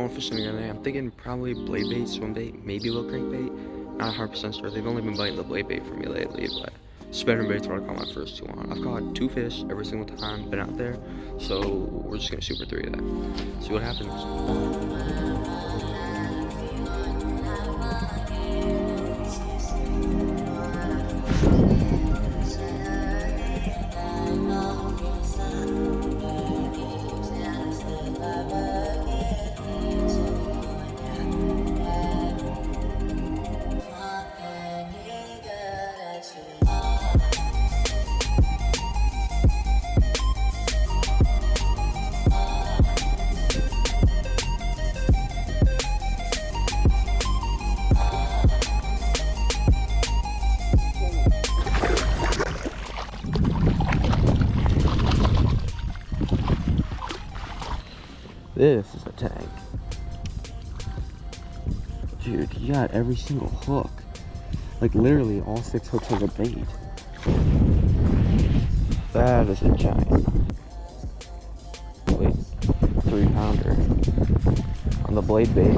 going fishing again today. I'm thinking probably Bladebait, swim bait, maybe a little crankbait. Not 100% sure. They've only been biting the Bladebait for me lately, but Spinnerbait's what I caught my first 2 on. I've caught 2 fish every single time been out there, so we're just gonna shoot for 3 of that. See what happens. This is a tank. Dude, he got every single hook. Like literally all 6 hooks of the bait. That is a giant. Wait, 3-pounder on the Bladebait.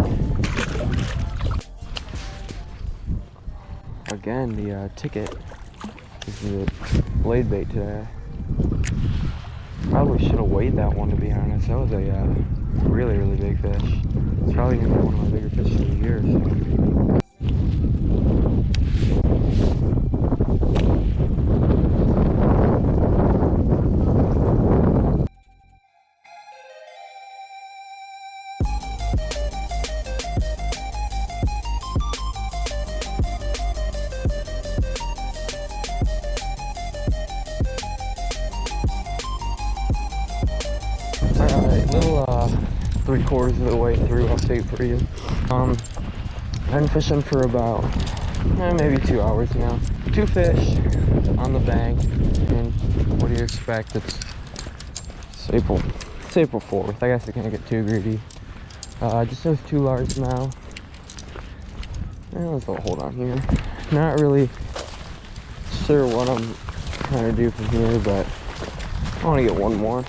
Again, the ticket is the Bladebait today. Probably should have weighed that one, to be honest. That was a really big fish. It's probably gonna be one of my bigger fish of the year. So. Alright, little 3/4 of the way through, I'll say for you. I've been fishing for about maybe 2 hours now. 2 fish on the bank, and what do you expect? It's April 4th. I guess I can't get too greedy. Just those 2 largemouth. Let's hold on here. Not really sure what I'm trying to do from here, but I want to get one more.